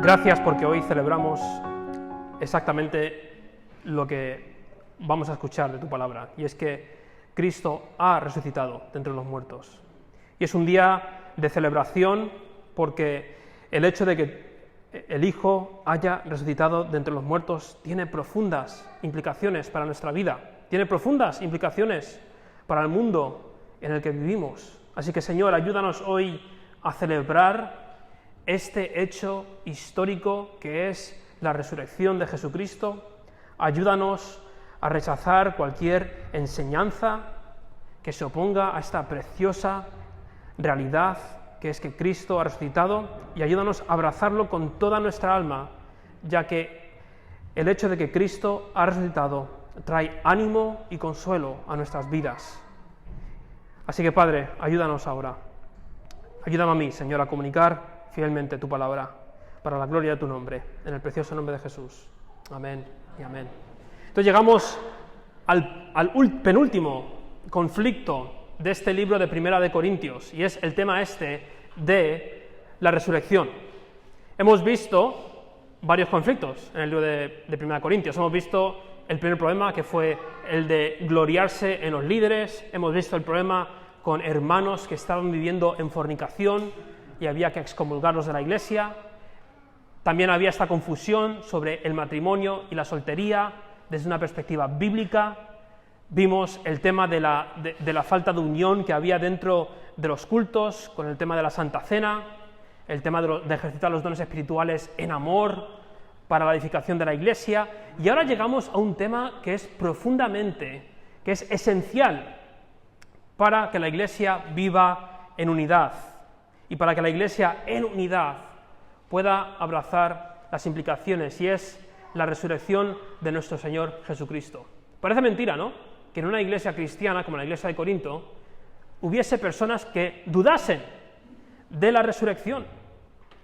Gracias porque hoy celebramos exactamente lo que vamos a escuchar de tu palabra, y es que Cristo ha resucitado de entre los muertos. Y es un día de celebración porque el hecho de que el Hijo haya resucitado de entre los muertos tiene profundas implicaciones para nuestra vida, tiene profundas implicaciones para el mundo en el que vivimos. Así que, Señor, ayúdanos hoy a celebrar este hecho histórico que es la resurrección de Jesucristo. Ayúdanos a rechazar cualquier enseñanza que se oponga a esta preciosa realidad que es que Cristo ha resucitado, y ayúdanos a abrazarlo con toda nuestra alma, ya que el hecho de que Cristo ha resucitado trae ánimo y consuelo a nuestras vidas. Así que, Padre, ayúdanos ahora. Ayúdame a mí, Señor, a comunicar fielmente tu palabra, para la gloria de tu nombre, en el precioso nombre de Jesús. Amén y amén. Entonces llegamos al penúltimo conflicto de este libro de Primera de Corintios, y es el tema de la resurrección. Hemos visto varios conflictos en el libro de Primera de Corintios. Hemos visto el primer problema, que fue el de gloriarse en los líderes. Hemos visto el problema con hermanos que estaban viviendo en fornicación y había que excomulgarlos de la iglesia. También había esta confusión sobre el matrimonio y la soltería desde una perspectiva bíblica. Vimos el tema de la falta de unión que había dentro de los cultos, con el tema de la Santa Cena, el tema de ejercitar los dones espirituales en amor para la edificación de la iglesia. Y ahora llegamos a un tema que es que es esencial para que la iglesia viva en unidad, y para que la iglesia en unidad pueda abrazar las implicaciones, y es la resurrección de nuestro Señor Jesucristo. Parece mentira, ¿no?, que en una iglesia cristiana como la iglesia de Corinto hubiese personas que dudasen de la resurrección.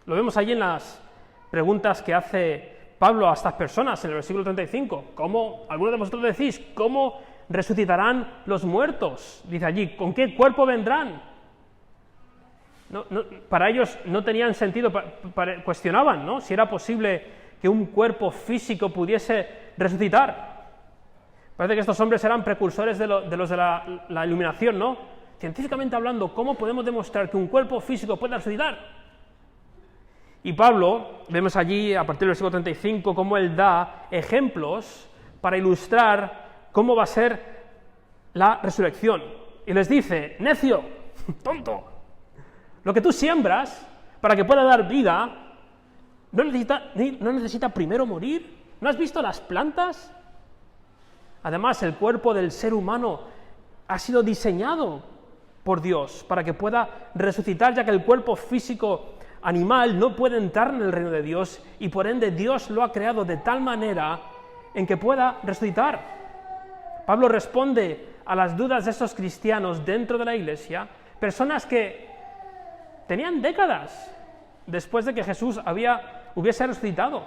Lo vemos allí en las preguntas que hace Pablo a estas personas en el versículo 35. ¿Cómo, algunos de vosotros decís, cómo resucitarán los muertos? Dice allí, ¿con qué cuerpo vendrán? Para ellos no tenían sentido, cuestionaban, ¿no?, si era posible que un cuerpo físico pudiese resucitar. Parece que estos hombres eran precursores de los de la iluminación, ¿no? Científicamente hablando, ¿cómo podemos demostrar que un cuerpo físico puede resucitar? Y Pablo, vemos allí a partir del versículo 35, cómo él da ejemplos para ilustrar cómo va a ser la resurrección. Y les dice, necio, tonto, lo que tú siembras para que pueda dar vida, ¿no necesita primero morir? ¿No has visto las plantas? Además, el cuerpo del ser humano ha sido diseñado por Dios para que pueda resucitar, ya que el cuerpo físico animal no puede entrar en el reino de Dios, y por ende Dios lo ha creado de tal manera en que pueda resucitar. Pablo responde a las dudas de esos cristianos dentro de la iglesia, personas que tenían décadas después de que Jesús hubiese resucitado.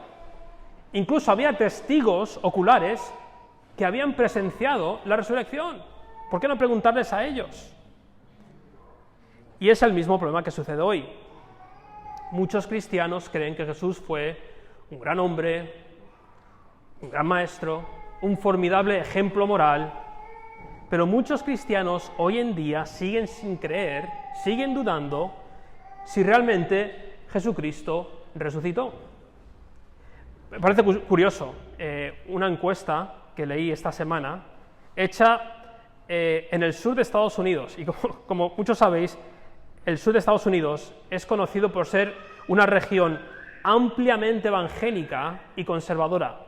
Incluso había testigos oculares que habían presenciado la resurrección. ¿Por qué no preguntarles a ellos? Y es el mismo problema que sucede hoy. Muchos cristianos creen que Jesús fue un gran hombre, un gran maestro, un formidable ejemplo moral, pero muchos cristianos hoy en día siguen sin creer, siguen dudando si realmente Jesucristo resucitó. Me parece curioso, una encuesta que leí esta semana, hecha en el sur de Estados Unidos, y como muchos sabéis, el sur de Estados Unidos es conocido por ser una región ampliamente evangélica y conservadora.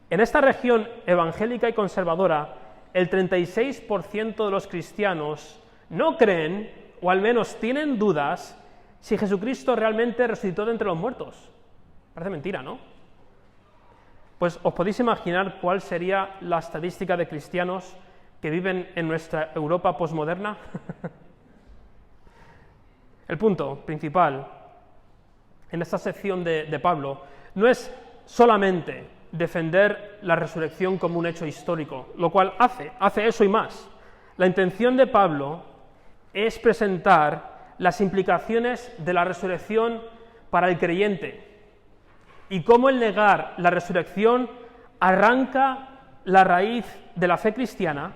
En esta región evangélica y conservadora, el 36% de los cristianos no creen, o al menos tienen dudas, si Jesucristo realmente resucitó de entre los muertos. Parece mentira, ¿no? Pues os podéis imaginar cuál sería la estadística de cristianos que viven en nuestra Europa posmoderna. El punto principal en esta sección de Pablo no es solamente defender la resurrección como un hecho histórico, lo cual hace eso y más. La intención de Pablo es presentar las implicaciones de la resurrección para el creyente. y cómo el negar la resurrección arranca la raíz de la fe cristiana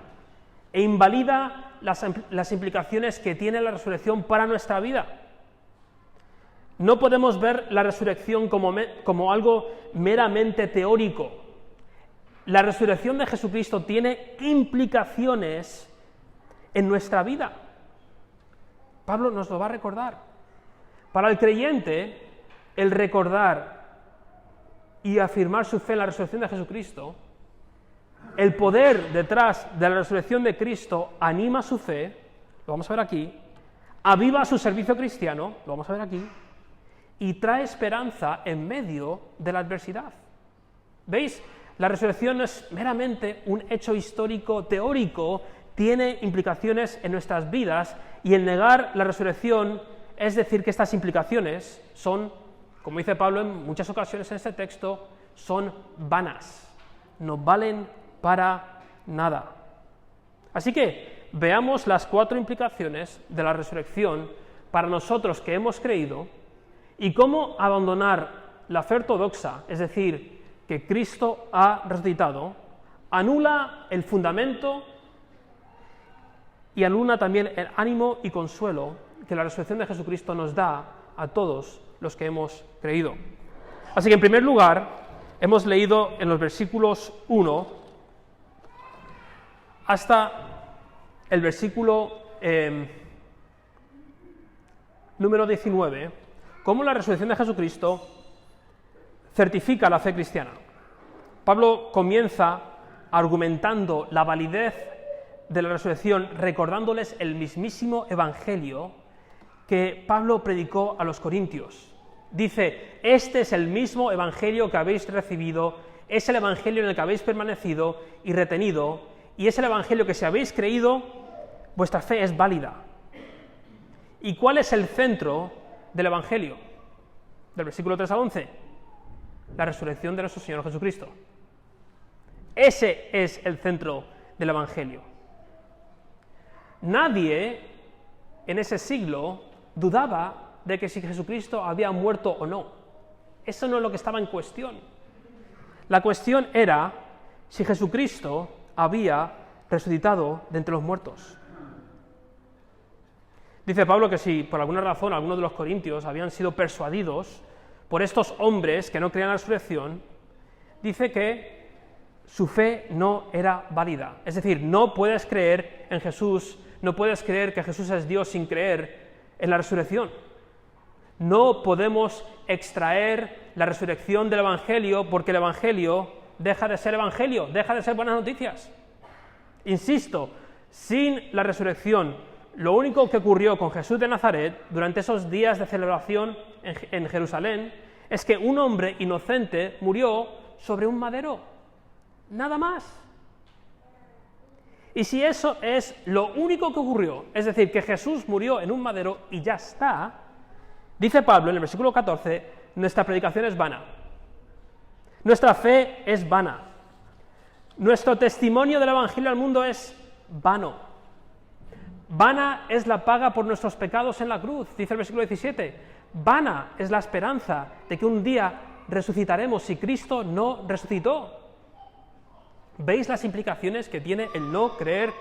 e invalida las implicaciones que tiene la resurrección para nuestra vida. No podemos ver la resurrección como algo meramente teórico. La resurrección de Jesucristo tiene implicaciones en nuestra vida. Pablo nos lo va a recordar. Para el creyente, el recordar y afirmar su fe en la resurrección de Jesucristo, el poder detrás de la resurrección de Cristo anima su fe, lo vamos a ver aquí, aviva su servicio cristiano, lo vamos a ver aquí, y trae esperanza en medio de la adversidad. ¿Veis? La resurrección no es meramente un hecho histórico teórico, tiene implicaciones en nuestras vidas, y el negar la resurrección es decir que estas implicaciones son, como dice Pablo en muchas ocasiones en este texto, son vanas, no valen para nada. Así que veamos las 4 implicaciones de la resurrección para nosotros que hemos creído y cómo abandonar la fe ortodoxa, es decir, que Cristo ha resucitado, anula el fundamento y anula también el ánimo y consuelo que la resurrección de Jesucristo nos da a todos los que hemos creído. Así que en primer lugar, hemos leído en los versículos 1 hasta el versículo número 19, cómo la resurrección de Jesucristo certifica la fe cristiana. Pablo comienza argumentando la validez de la resurrección, recordándoles el mismísimo evangelio que Pablo predicó a los corintios. Dice, este es el mismo evangelio que habéis recibido, es el evangelio en el que habéis permanecido y retenido, y es el evangelio que si habéis creído, vuestra fe es válida. ¿Y cuál es el centro del evangelio? Del versículo 3 al 11, la resurrección de nuestro Señor Jesucristo. Ese es el centro del evangelio. Nadie en ese siglo dudaba de que si Jesucristo había muerto o no. Eso no es lo que estaba en cuestión. La cuestión era si Jesucristo había resucitado de entre los muertos. Dice Pablo que si por alguna razón algunos de los corintios habían sido persuadidos por estos hombres que no creían en la resurrección, dice que su fe no era válida. Es decir, no puedes creer en Jesús, no puedes creer que Jesús es Dios sin creer en la resurrección. No podemos extraer la resurrección del Evangelio porque el Evangelio deja de ser Evangelio, deja de ser buenas noticias. Insisto, sin la resurrección, lo único que ocurrió con Jesús de Nazaret durante esos días de celebración en Jerusalén es que un hombre inocente murió sobre un madero. Nada más. Y si eso es lo único que ocurrió, es decir, que Jesús murió en un madero y ya está, dice Pablo en el versículo 14, nuestra predicación es vana. Nuestra fe es vana. Nuestro testimonio del Evangelio al mundo es vano. Vana es la paga por nuestros pecados en la cruz, dice el versículo 17. Vana es la esperanza de que un día resucitaremos si Cristo no resucitó. ¿Veis las implicaciones que tiene el no creer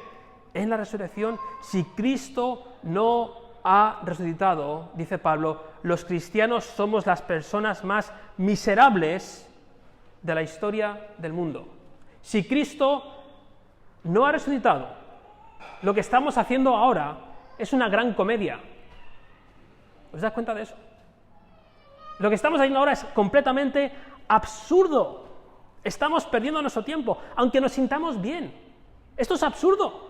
en la resurrección? Si Cristo no ha resucitado, dice Pablo, los cristianos somos las personas más miserables de la historia del mundo. Si Cristo no ha resucitado, lo que estamos haciendo ahora es una gran comedia. ¿Os das cuenta de eso? Lo que estamos haciendo ahora es completamente absurdo. Estamos perdiendo nuestro tiempo, aunque nos sintamos bien. Esto es absurdo.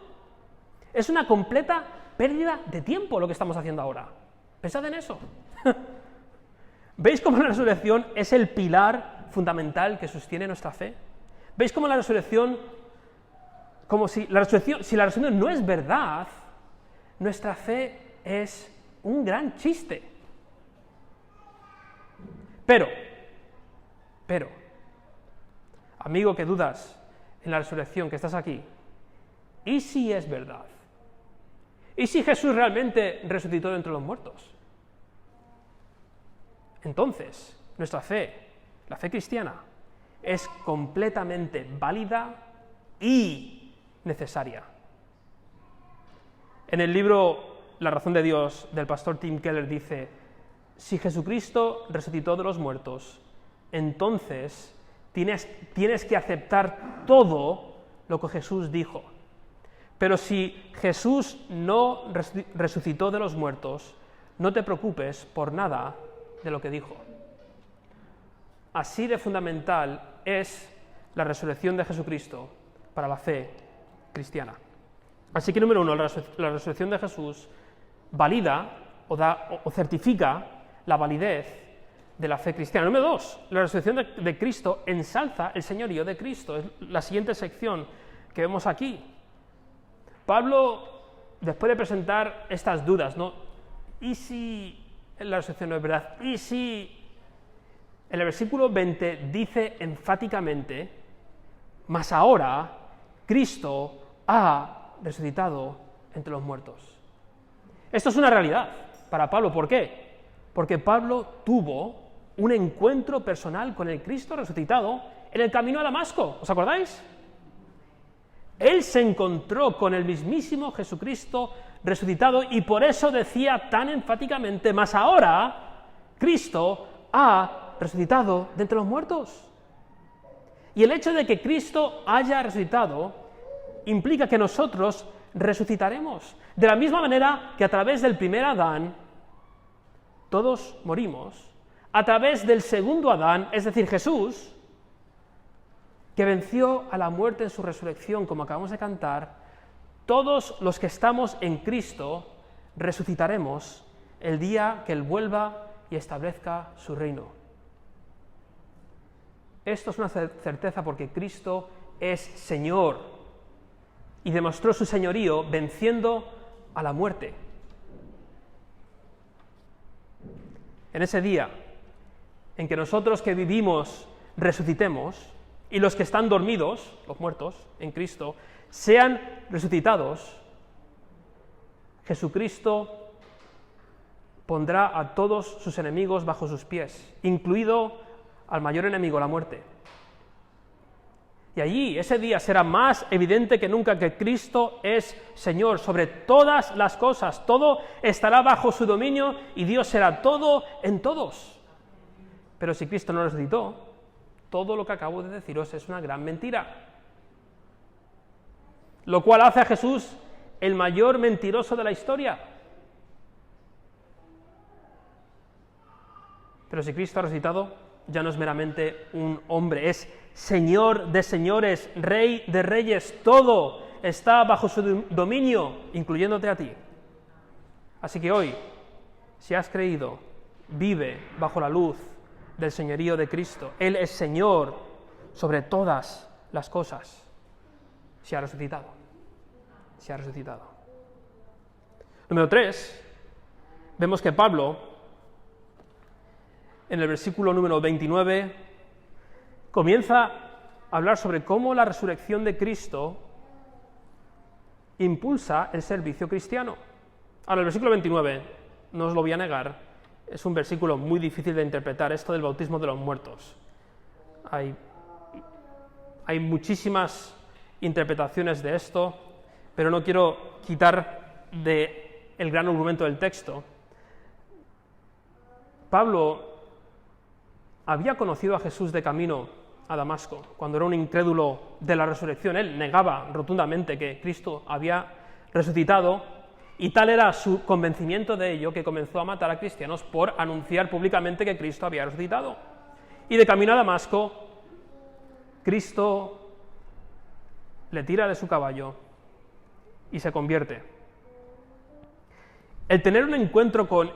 Es una completa pérdida de tiempo lo que estamos haciendo ahora. Pensad en eso. ¿Veis cómo la resurrección es el pilar fundamental que sostiene nuestra fe? ¿Veis cómo la resurrección, si la resurrección no es verdad, nuestra fe es un gran chiste? Pero, amigo que dudas en la resurrección, que estás aquí, ¿y si es verdad? ¿Y si Jesús realmente resucitó de entre los muertos? Entonces, nuestra fe la fe cristiana, es completamente válida y necesaria. En el libro La razón de Dios del pastor Tim Keller dice: si Jesucristo resucitó de los muertos, entonces tienes que aceptar todo lo que Jesús dijo. Pero si Jesús no resucitó de los muertos, no te preocupes por nada de lo que dijo. Así de fundamental es la resurrección de Jesucristo para la fe cristiana. Así que, número uno, la resurrección de Jesús valida o certifica la validez de la fe cristiana. Número dos, la resurrección de Cristo ensalza el señorío de Cristo. Es la siguiente sección que vemos aquí. Pablo, después de presentar estas dudas, ¿no? ¿Y si la resurrección no es verdad? ¿Y si? En el versículo 20 dice enfáticamente: mas ahora Cristo ha resucitado entre los muertos. Esto es una realidad para Pablo. ¿Por qué? Porque Pablo tuvo un encuentro personal con el Cristo resucitado en el camino a Damasco. ¿Os acordáis? Él se encontró con el mismísimo Jesucristo resucitado y por eso decía tan enfáticamente: mas ahora Cristo ha resucitado de entre los muertos. Y el hecho de que Cristo haya resucitado implica que nosotros resucitaremos. De la misma manera que a través del primer Adán todos morimos, a través del segundo Adán, es decir, Jesús, que venció a la muerte en su resurrección, como acabamos de cantar, todos los que estamos en Cristo resucitaremos el día que Él vuelva y establezca su reino. Esto es una certeza porque Cristo es Señor y demostró su señorío venciendo a la muerte. En ese día en que nosotros que vivimos resucitemos y los que están dormidos, los muertos en Cristo, sean resucitados, Jesucristo pondrá a todos sus enemigos bajo sus pies, incluido al mayor enemigo, la muerte. Y allí, ese día, será más evidente que nunca que Cristo es Señor sobre todas las cosas. Todo estará bajo su dominio y Dios será todo en todos. Pero si Cristo no resucitó, todo lo que acabo de deciros es una gran mentira. Lo cual hace a Jesús el mayor mentiroso de la historia. Pero si Cristo ha resucitado, ya no es meramente un hombre, es Señor de señores, Rey de reyes, todo está bajo su dominio, incluyéndote a ti. Así que hoy, si has creído, vive bajo la luz del señorío de Cristo. Él es Señor sobre todas las cosas. Se ha resucitado. Se ha resucitado. Número 3, vemos que Pablo, en el versículo número 29, comienza a hablar sobre cómo la resurrección de Cristo impulsa el servicio cristiano. Ahora, el versículo 29, no os lo voy a negar, es un versículo muy difícil de interpretar, esto del bautismo de los muertos. Hay muchísimas interpretaciones de esto, pero no quiero quitar el gran argumento del texto. Pablo había conocido a Jesús de camino a Damasco, cuando era un incrédulo de la resurrección. Él negaba rotundamente que Cristo había resucitado, y tal era su convencimiento de ello que comenzó a matar a cristianos por anunciar públicamente que Cristo había resucitado. Y de camino a Damasco, Cristo le tira de su caballo y se convierte. El tener un encuentro con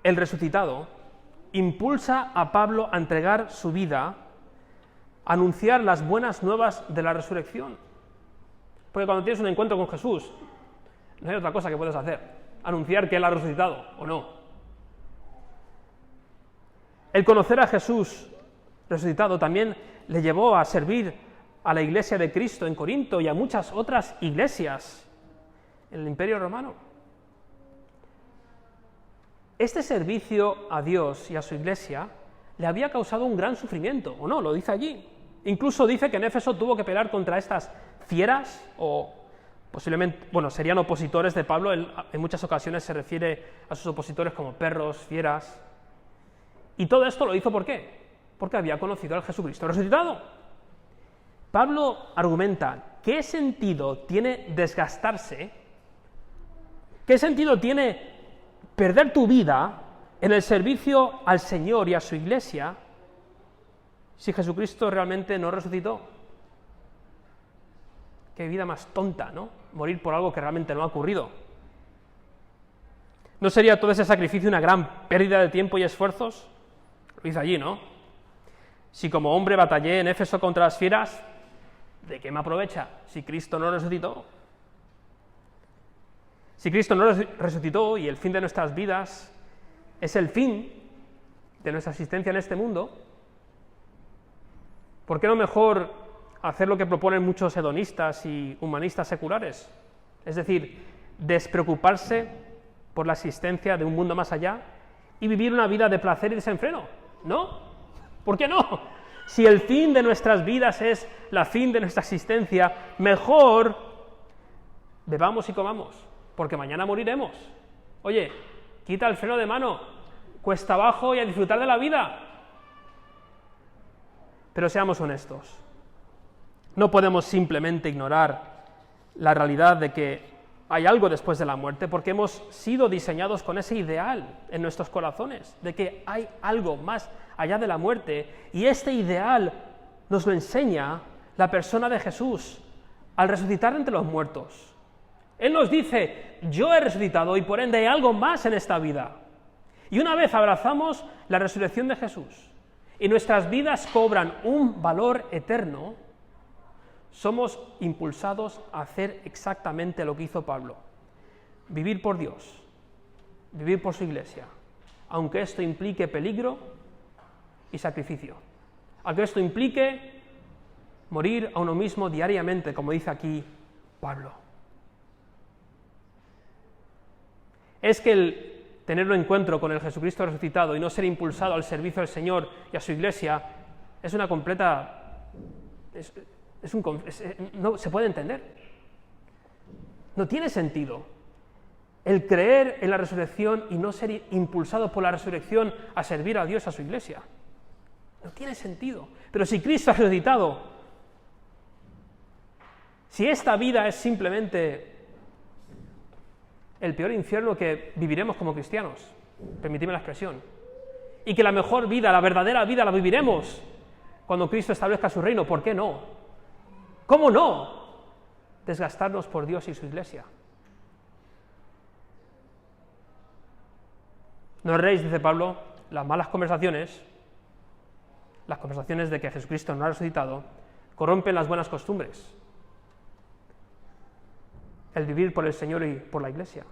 el resucitado impulsa a Pablo a entregar su vida, a anunciar las buenas nuevas de la resurrección. Porque cuando tienes un encuentro con Jesús, no hay otra cosa que puedes hacer, anunciar que Él ha resucitado o no. El conocer a Jesús resucitado también le llevó a servir a la iglesia de Cristo en Corinto y a muchas otras iglesias en el Imperio Romano. Este servicio a Dios y a su iglesia le había causado un gran sufrimiento, ¿o no? Lo dice allí. Incluso dice que en Éfeso tuvo que pelear contra estas fieras, o posiblemente, bueno, serían opositores de Pablo. Él en muchas ocasiones se refiere a sus opositores como perros, fieras. Y todo esto lo hizo ¿por qué? Porque había conocido al Jesucristo resucitado. Pablo argumenta, ¿qué sentido tiene desgastarse? ¿Qué sentido tiene perder tu vida en el servicio al Señor y a su Iglesia si Jesucristo realmente no resucitó? Qué vida más tonta, ¿no? Morir por algo que realmente no ha ocurrido. ¿No sería todo ese sacrificio una gran pérdida de tiempo y esfuerzos? Lo dice allí, ¿no? Si como hombre batallé en Éfeso contra las fieras, ¿de qué me aprovecha si Cristo no resucitó? Si Cristo no resucitó y el fin de nuestras vidas es el fin de nuestra existencia en este mundo, ¿por qué no mejor hacer lo que proponen muchos hedonistas y humanistas seculares? Es decir, despreocuparse por la existencia de un mundo más allá y vivir una vida de placer y desenfreno, ¿no? ¿Por qué no? Si el fin de nuestras vidas es la fin de nuestra existencia, mejor bebamos y comamos, porque mañana moriremos. Oye, quita el freno de mano, cuesta abajo y a disfrutar de la vida. Pero seamos honestos, no podemos simplemente ignorar la realidad de que hay algo después de la muerte, porque hemos sido diseñados con ese ideal en nuestros corazones, de que hay algo más allá de la muerte, y este ideal nos lo enseña la persona de Jesús al resucitar entre los muertos. Él nos dice, yo he resucitado y por ende hay algo más en esta vida. Y una vez abrazamos la resurrección de Jesús y nuestras vidas cobran un valor eterno, somos impulsados a hacer exactamente lo que hizo Pablo: vivir por Dios, vivir por su Iglesia, aunque esto implique peligro y sacrificio, aunque esto implique morir a uno mismo diariamente, como dice aquí Pablo. Es que el tener un encuentro con el Jesucristo resucitado y no ser impulsado al servicio del Señor y a su Iglesia es una completa... no se puede entender. No tiene sentido el creer en la resurrección y no ser impulsado por la resurrección a servir a Dios, a su Iglesia. No tiene sentido. Pero si Cristo ha resucitado, si esta vida es simplemente el peor infierno que viviremos como cristianos, permitidme la expresión, y que la mejor vida, la verdadera vida, la viviremos cuando Cristo establezca su reino, ¿por qué no? ¿Cómo no desgastarnos por Dios y su Iglesia? No erréis, dice Pablo, las malas conversaciones, las conversaciones de que Jesucristo no ha resucitado, corrompen las buenas costumbres. El vivir por el Señor y por la Iglesia.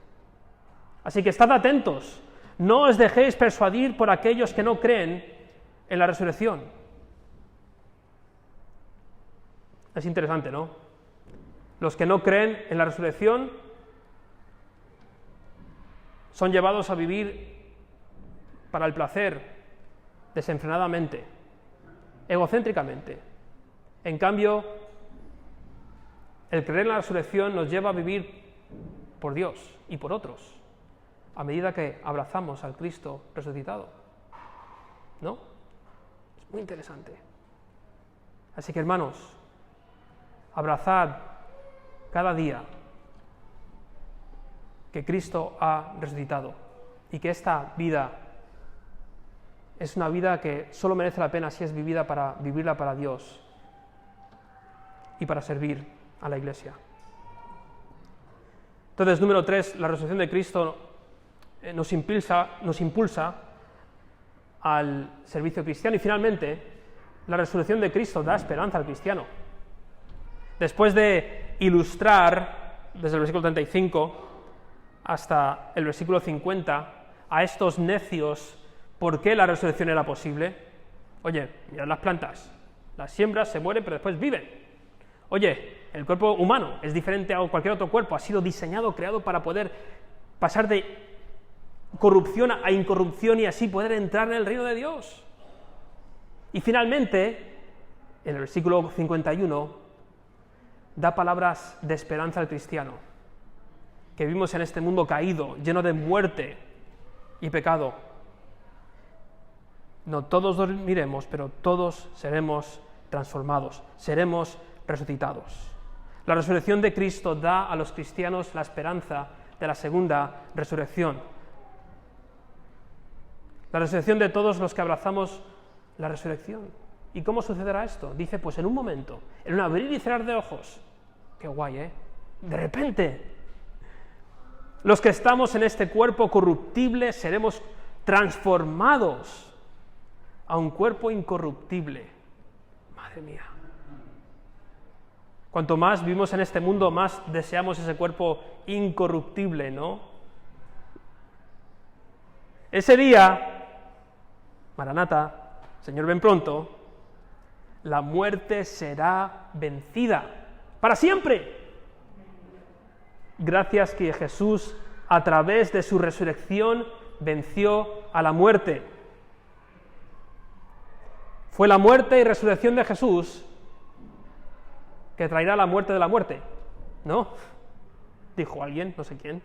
Así que estad atentos, no os dejéis persuadir por aquellos que no creen en la resurrección. Es interesante, ¿no? Los que no creen en la resurrección son llevados a vivir para el placer, desenfrenadamente, egocéntricamente. En cambio, el creer en la resurrección nos lleva a vivir por Dios y por otros, a medida que abrazamos al Cristo resucitado. ¿No? Es muy interesante. Así que, hermanos, abrazad cada día que Cristo ha resucitado y que esta vida es una vida que solo merece la pena si es vivirla para Dios y para servir a la Iglesia. Entonces, número 3, la resurrección de Cristo nos impulsa al servicio cristiano, y finalmente, la resurrección de Cristo da esperanza al cristiano. Después de ilustrar, desde el versículo 35 hasta el versículo 50, a estos necios por qué la resurrección era posible. Oye, mirad las plantas, las siembras, se mueren, pero después viven. Oye, el cuerpo humano es diferente a cualquier otro cuerpo, ha sido diseñado, creado para poder pasar de corrupción a incorrupción y así poder entrar en el reino de Dios. Y finalmente, en el versículo 51, da palabras de esperanza al cristiano, que vivimos en este mundo caído, lleno de muerte y pecado. No todos dormiremos, pero todos seremos transformados, seremos resucitados. La resurrección de Cristo da a los cristianos la esperanza de la segunda resurrección. La resurrección de todos los que abrazamos la resurrección. ¿Y cómo sucederá esto? Dice, pues en un momento, en un abrir y cerrar de ojos. Qué guay, ¿eh? De repente, los que estamos en este cuerpo corruptible seremos transformados a un cuerpo incorruptible. Madre mía. Cuanto más vivimos en este mundo, más deseamos ese cuerpo incorruptible, ¿no? Ese día, Maranata, Señor, ven pronto, la muerte será vencida para siempre. Gracias que Jesús, a través de su resurrección, venció a la muerte. Fue la muerte y resurrección de Jesús que traerá la muerte de la muerte, ¿no? Dijo alguien, no sé quién,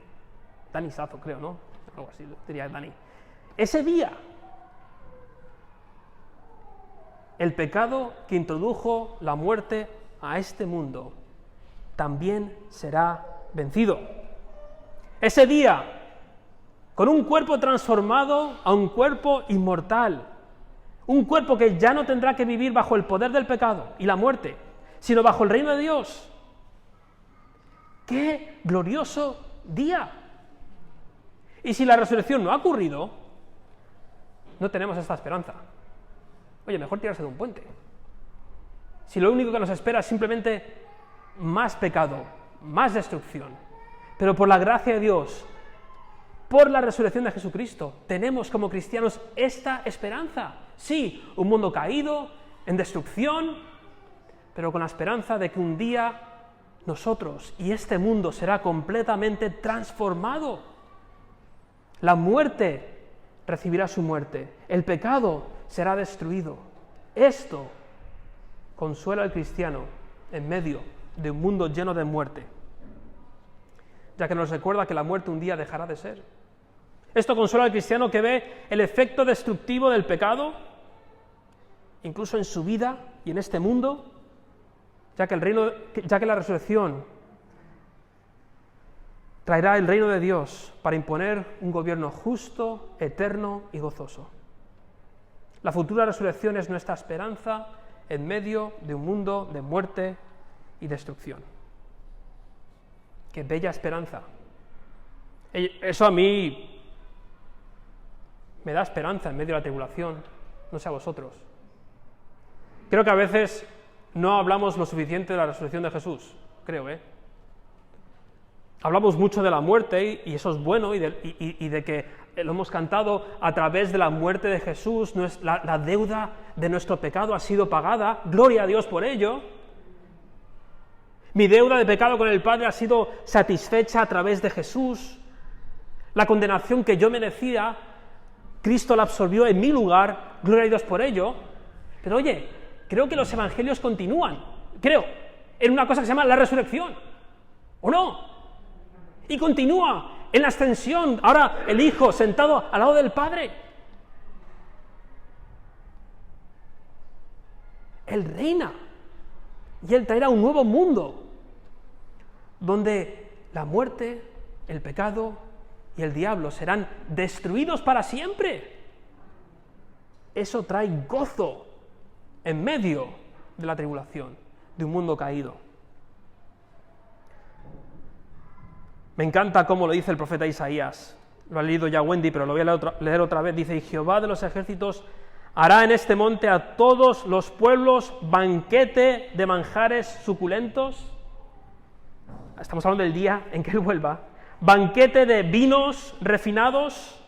Dani Sazo, creo, ¿no? Algo así, diría Dani. Ese día, el pecado que introdujo la muerte a este mundo también será vencido. Ese día, con un cuerpo transformado a un cuerpo inmortal, un cuerpo que ya no tendrá que vivir bajo el poder del pecado y la muerte, sino bajo el reino de Dios. ¡Qué glorioso día! Y si la resurrección no ha ocurrido, no tenemos esta esperanza. Oye, mejor tirarse de un puente. Si lo único que nos espera es simplemente más pecado, más destrucción. Pero por la gracia de Dios, por la resurrección de Jesucristo, tenemos como cristianos esta esperanza. Sí, un mundo caído, en destrucción, pero con la esperanza de que un día nosotros y este mundo será completamente transformado. La muerte recibirá su muerte, el pecado será destruido. Esto consuela al cristiano en medio de un mundo lleno de muerte, ya que nos recuerda que la muerte un día dejará de ser. Esto consuela al cristiano que ve el efecto destructivo del pecado, incluso en su vida y en este mundo, ya que la resurrección traerá el reino de Dios para imponer un gobierno justo, eterno y gozoso. La futura resurrección es nuestra esperanza en medio de un mundo de muerte y destrucción. ¡Qué bella esperanza! Eso a mí me da esperanza en medio de la tribulación, no sé a vosotros. Creo que a veces no hablamos lo suficiente de la resurrección de Jesús, creo, Hablamos mucho de la muerte y eso es bueno y de que lo hemos cantado a través de la muerte de Jesús, la deuda de nuestro pecado ha sido pagada, gloria a Dios por ello. Mi deuda de pecado con el Padre ha sido satisfecha a través de Jesús. La condenación que yo merecía, Cristo la absorbió en mi lugar, gloria a Dios por ello. Pero oye, creo que los evangelios continúan, en una cosa que se llama la resurrección, ¿o no? Y continúa en la ascensión, ahora el Hijo sentado al lado del Padre. Él reina, y Él traerá un nuevo mundo, donde la muerte, el pecado y el diablo serán destruidos para siempre. Eso trae gozo en medio de la tribulación, de un mundo caído. Me encanta cómo lo dice el profeta Isaías. Lo ha leído ya Wendy, pero lo voy a leer otra vez. Dice, y Jehová de los ejércitos hará en este monte a todos los pueblos banquete de manjares suculentos. Estamos hablando del día en que Él vuelva. Banquete de vinos refinados,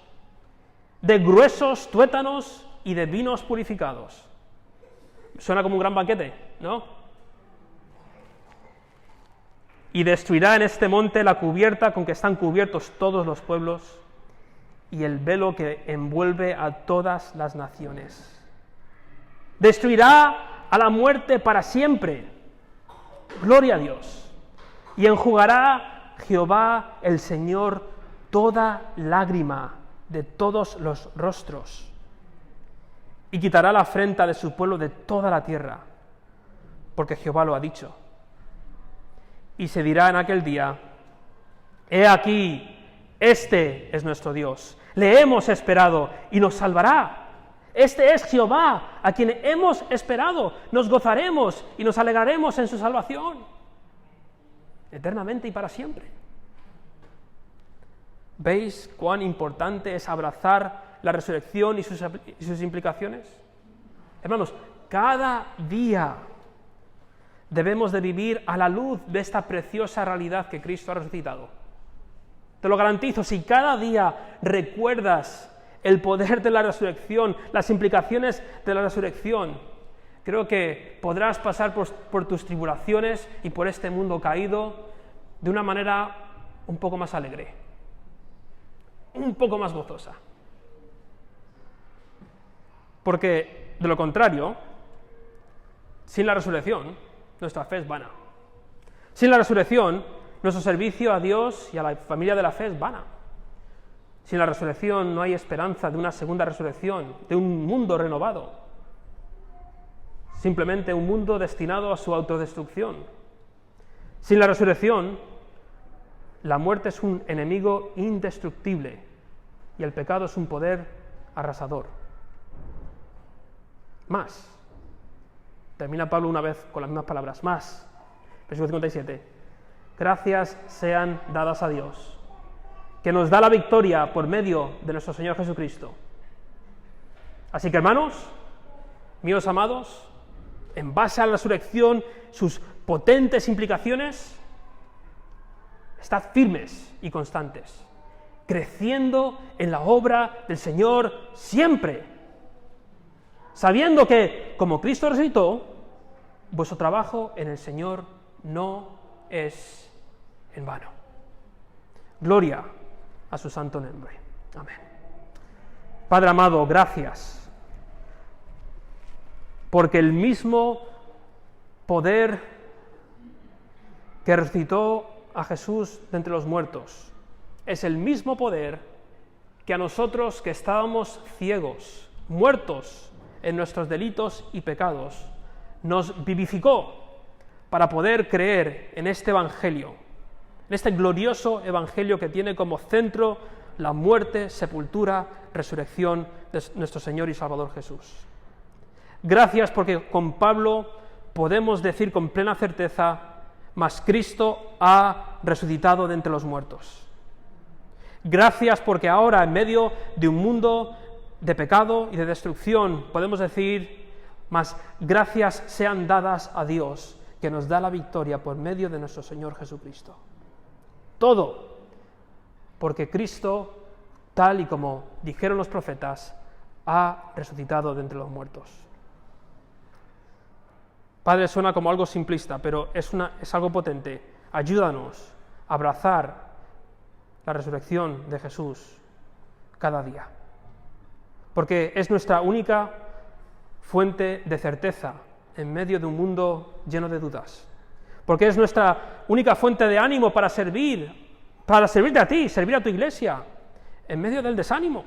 de gruesos tuétanos y de vinos purificados. Suena como un gran banquete, ¿no? Y destruirá en este monte la cubierta con que están cubiertos todos los pueblos y el velo que envuelve a todas las naciones. destruirá a la muerte para siempre. Gloria a Dios. Y enjugará Jehová el Señor toda lágrima de todos los rostros, y quitará la afrenta de su pueblo de toda la tierra, porque Jehová lo ha dicho. Y se dirá en aquel día: he aquí, este es nuestro Dios, le hemos esperado y nos salvará. Este es Jehová, a quien hemos esperado, nos gozaremos y nos alegraremos en su salvación, eternamente y para siempre. ¿Veis cuán importante es abrazar la resurrección y sus implicaciones? Hermanos, cada día debemos de vivir a la luz de esta preciosa realidad que Cristo ha resucitado. Te lo garantizo, si cada día recuerdas el poder de la resurrección, las implicaciones de la resurrección, creo que podrás pasar por tus tribulaciones y por este mundo caído de una manera un poco más alegre, un poco más gozosa. Porque, de lo contrario, sin la resurrección, nuestra fe es vana. Sin la resurrección, nuestro servicio a Dios y a la familia de la fe es vana. Sin la resurrección no hay esperanza de una segunda resurrección, de un mundo renovado. Simplemente un mundo destinado a su autodestrucción. Sin la resurrección, la muerte es un enemigo indestructible y el pecado es un poder arrasador. Más. Termina Pablo una vez con las mismas palabras. Más. Versículo 57. Gracias sean dadas a Dios, que nos da la victoria por medio de nuestro Señor Jesucristo. Así que, hermanos, míos amados, en base a la resurrección, sus potentes implicaciones, estad firmes y constantes, creciendo en la obra del Señor siempre, sabiendo que, como Cristo resucitó, vuestro trabajo en el Señor no es en vano. Gloria a su santo nombre. Amén. Padre amado, gracias, porque el mismo poder que resucitó a Jesús de entre los muertos es el mismo poder que a nosotros, que estábamos ciegos, muertos en nuestros delitos y pecados, nos vivificó para poder creer en este Evangelio, en este glorioso Evangelio que tiene como centro la muerte, sepultura, resurrección de nuestro Señor y Salvador Jesús. Gracias porque con Pablo podemos decir con plena certeza: mas Cristo ha resucitado de entre los muertos. Gracias porque ahora, en medio de un mundo de pecado y de destrucción, podemos decir: mas gracias sean dadas a Dios, que nos da la victoria por medio de nuestro Señor Jesucristo. Todo porque Cristo, tal y como dijeron los profetas, ha resucitado de entre los muertos. Padre, suena como algo simplista, pero es algo potente. Ayúdanos a abrazar la resurrección de Jesús cada día, porque es nuestra única fuente de certeza en medio de un mundo lleno de dudas, porque es nuestra única fuente de ánimo para servirte a ti, servir a tu iglesia, en medio del desánimo,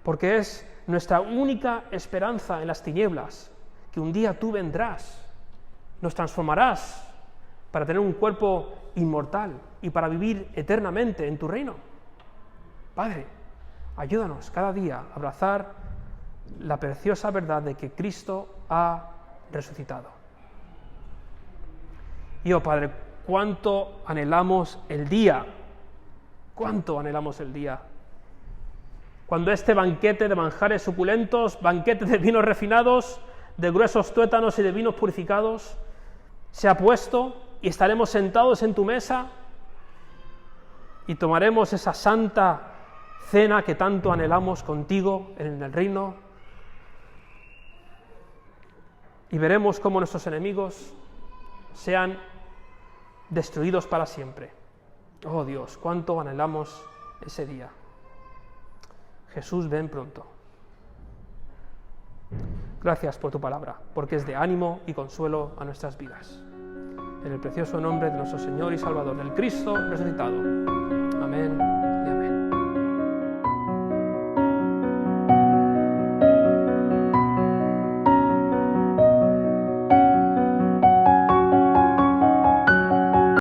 porque es nuestra única esperanza en las tinieblas, que un día tú vendrás, nos transformarás para tener un cuerpo inmortal y para vivir eternamente en tu reino. Padre, ayúdanos cada día a abrazar la preciosa verdad de que Cristo ha resucitado. Y oh Padre, cuánto anhelamos el día, cuando este banquete de manjares suculentos, banquete de vinos refinados, de gruesos tuétanos y de vinos purificados, se ha puesto y estaremos sentados en tu mesa y tomaremos esa santa cena que tanto anhelamos contigo en el reino, y veremos cómo nuestros enemigos sean destruidos para siempre. Oh Dios, cuánto anhelamos ese día. Jesús, ven pronto. Gracias por tu palabra, porque es de ánimo y consuelo a nuestras vidas. En el precioso nombre de nuestro Señor y Salvador, del Cristo resucitado. Amén.